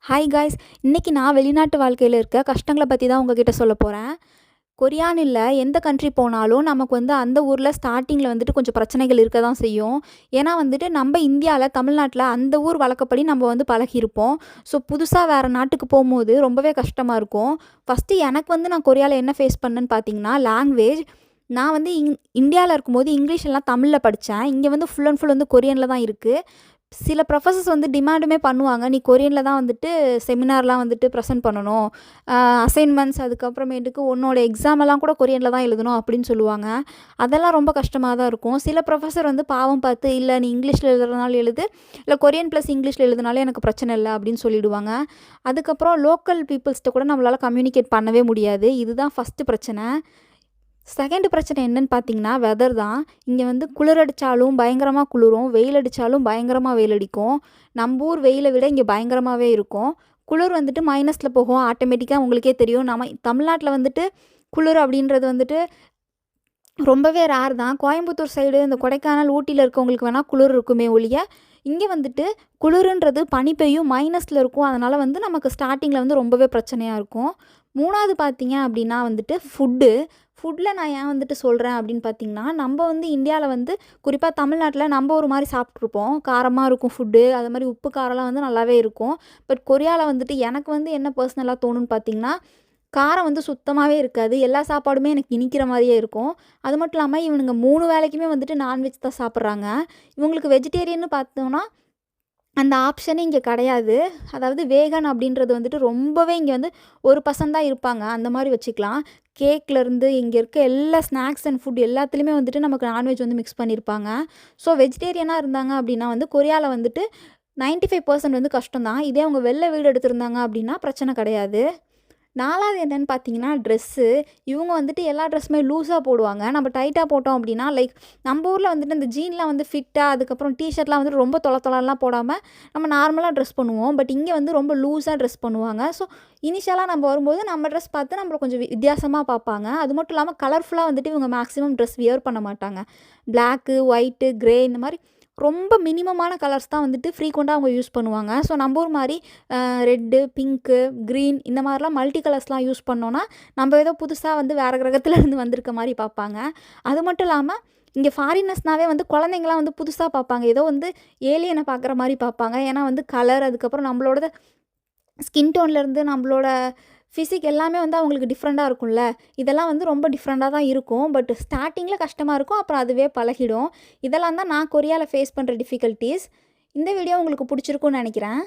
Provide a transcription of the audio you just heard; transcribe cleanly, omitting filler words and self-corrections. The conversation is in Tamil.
ஹாய் காய்ஸ், இன்னைக்கு நான் வெளிநாட்டு வாழ்க்கையில் இருக்க கஷ்டங்களை பற்றி தான் உங்ககிட்ட சொல்ல போகிறேன். கொரியான்னு இல்லை, எந்த கண்ட்ரி போனாலும் நமக்கு அந்த ஊரில் ஸ்டார்டிங்கில் கொஞ்சம் பிரச்சனைகள் இருக்க தான் செய்யும். ஏன்னா நம்ம இந்தியாவில் தமிழ்நாட்டில் அந்த ஊர் வழக்கப்படி நம்ம பழகியிருப்போம். ஸோ புதுசாக வேறு நாட்டுக்கு போகும்போது ரொம்பவே கஷ்டமாக இருக்கும். ஃபஸ்ட்டு எனக்கு நான் கொரியாவில் என்ன ஃபேஸ் பண்ணேன்னு பார்த்தீங்கன்னா, லாங்குவேஜ். நான் இந்தியாவில் இருக்கும்போது இங்கிலீஷ் எல்லாம் தமிழில் படித்தேன். இங்கே ஃபுல் அண்ட் ஃபுல் கொரியனில் தான் இருக்குது. சில ப்ரொஃபஸர்ஸ் டிமாண்டுமே பண்ணுவாங்க, நீ கொரியனில் தான் செமினார்லாம் ப்ரெசென்ட் பண்ணணும், அசைன்மெண்ட்ஸ் அதுக்கப்புறமேட்டுக்கு உன்னோட எக்ஸாம் எல்லாம் கூட கொரியனில் தான் எழுதணும் அப்படின்னு சொல்லுவாங்க. அதெல்லாம் ரொம்ப கஷ்டமாக தான் இருக்கும். சில ப்ரொஃபஸர் பாவம் பார்த்து, இல்லை நீ இங்கிலீஷில் எழுதுறதுனால எழுது, இல்லை கொரியன் ப்ளஸ் இங்கிலீஷில் எழுதுனாலே எனக்கு பிரச்சனை இல்லை அப்படின்னு சொல்லிவிடுவாங்க. அதுக்கப்புறம் லோக்கல் பீப்புள்ஸ்கிட்ட கூட நம்மளால் கம்யூனிகேட் பண்ணவே முடியாது. இதுதான் ஃபஸ்ட்டு பிரச்சனை. செகண்ட் பிரச்சனை என்னன்னு பார்த்தீங்கன்னா, வெதர் தான். இங்கே குளிர் அடித்தாலும் பயங்கரமாக குளிரும், வெயில் அடித்தாலும் பயங்கரமாக வெயில் அடிக்கும். நம்ம ஊர் வெயிலை விட இங்கே பயங்கரமாகவே இருக்கும். குளிர் மைனஸில் போகும் ஆட்டோமேட்டிக்காக. உங்களுக்கே தெரியும், நம்ம தமிழ்நாட்டில் குளிர் அப்படின்றது ரொம்பவே ரேர் தான். கோயம்புத்தூர் சைடு, இந்த கொடைக்கானல் ஊட்டியில் இருக்கவங்களுக்கு வேணால் குளிர் இருக்குமே ஒழிய, இங்கே குளிருன்றது பனி பெய்யும், மைனஸில் இருக்கும். அதனால் நமக்கு ஸ்டார்டிங்கில் ரொம்பவே பிரச்சனையாக இருக்கும். மூணாவது பார்த்தீங்க அப்படின்னா ஃபுட்டில் நான் ஏன் சொல்கிறேன் அப்படின்னு பார்த்தீங்கன்னா, நம்ம இந்தியாவில் குறிப்பாக தமிழ்நாட்டில் நம்ம ஒரு மாதிரி சாப்பிட்ருப்போம். காரமாக இருக்கும் ஃபுட்டு, அது மாதிரி உப்பு காரம்லாம் நல்லாவே இருக்கும். பட் கொரியாவில் எனக்கு என்ன பர்சனலாக தோணுன்னு பார்த்தீங்கன்னா, காரம் சுத்தமாகவே இருக்காது. எல்லா சாப்பாடுமே எனக்கு இனிக்கிற மாதிரியே இருக்கும். அது மட்டும் இல்லாமல் இவனுங்க 3 வேளைக்குமே நான்வெஜ் தான் சாப்பிட்றாங்க. இவங்களுக்கு வெஜிடேரியன்னு பார்த்தோன்னா அந்த ஆப்ஷனே இங்கே கிடையாது. அதாவது வேகன் அப்படின்றது ரொம்பவே இங்கே 1% தான் இருப்பாங்க. அந்த மாதிரி வச்சுக்கலாம். கேக்லேருந்து இங்கே இருக்க எல்லா ஸ்நாக்ஸ் அண்ட் ஃபுட் எல்லாத்துலேயுமே நமக்கு நான்வெஜ் மிக்ஸ் பண்ணியிருப்பாங்க. ஸோ வெஜிடேரியனாக இருந்தாங்க அப்படின்னா கொரியாவில் 95% கஷ்டம் தான். இதே அவங்க வெள்ளை வீடு எடுத்திருந்தாங்க அப்படின்னா பிரச்சனை கிடையாது. 4வது என்னென்னு பார்த்தீங்கன்னா, ட்ரெஸ்ஸு. இவங்க எல்லா ட்ரெஸ்ஸுமே லூஸாக போடுவாங்க. நம்ம டைட்டாக போட்டோம் அப்படின்னா, லைக் நம்ம ஊரில் இந்த ஜீன்லாம் ஃபிட்டாக, அதுக்கப்புறம் டிஷர்ட்லாம் ரொம்ப தொலைலாம் போடாமல் நம்ம நார்மலாக ட்ரெஸ் பண்ணுவோம். பட் இங்கே ரொம்ப லூஸாக ட்ரெஸ் பண்ணுவாங்க. ஸோ இனிஷியலாக நம்ம வரும்போது நம்ம ட்ரெஸ் பார்த்து நம்மளை கொஞ்சம் வித்தியாசமாக பார்ப்பாங்க. அது மட்டும் இல்லாமல் கலர்ஃபுல்லாக இவங்க மேக்ஸிமம் ட்ரெஸ் வியர் பண்ண மாட்டாங்க. பிளாக்கு, ஒயிட்டு, க்ரே இந்த மாதிரி ரொம்ப மினிமமான கலர்ஸ் தான் ஃப்ரீக்வெண்ட்டாக அவங்க யூஸ் பண்ணுவாங்க. ஸோ நம்ம ஊர் மாதிரி ரெட்டு, பிங்க்கு, க்ரீன் இந்த மாதிரிலாம் மல்டி கலர்ஸ்லாம் யூஸ் பண்ணோன்னா நம்ம ஏதோ புதுசாக வேறு கிரகத்துலேருந்து வந்திருக்க மாதிரி பார்ப்பாங்க. அது மட்டும் இல்லாமல் இங்கே ஃபாரினர்ஸ்னாவே குழந்தைங்களாம் புதுசாக பார்ப்பாங்க. ஏதோ ஏலியனை பார்க்குற மாதிரி பார்ப்பாங்க. ஏன்னா கலர், அதுக்கப்புறம் நம்மளோட ஸ்கின் டோன்லேருந்து நம்மளோட ஃபிசிக் எல்லாமே அவங்களுக்கு டிஃப்ரெண்ட்டாக இருக்கும்ல. இதெல்லாம் ரொம்ப டிஃப்ரெண்ட்டாக தான் இருக்கும். பட் ஸ்டார்டிங்கில் கஷ்டமாக இருக்கும், அப்புறம் அதுவே பழகிடும். இதெல்லாம் தான் நான் கொரியாவில் ஃபேஸ் பண்ணுற டிஃபிகல்ட்டிஸ். இந்த வீடியோ உங்களுக்கு பிடிச்சிருக்குன்னு நினைக்கிறேன்.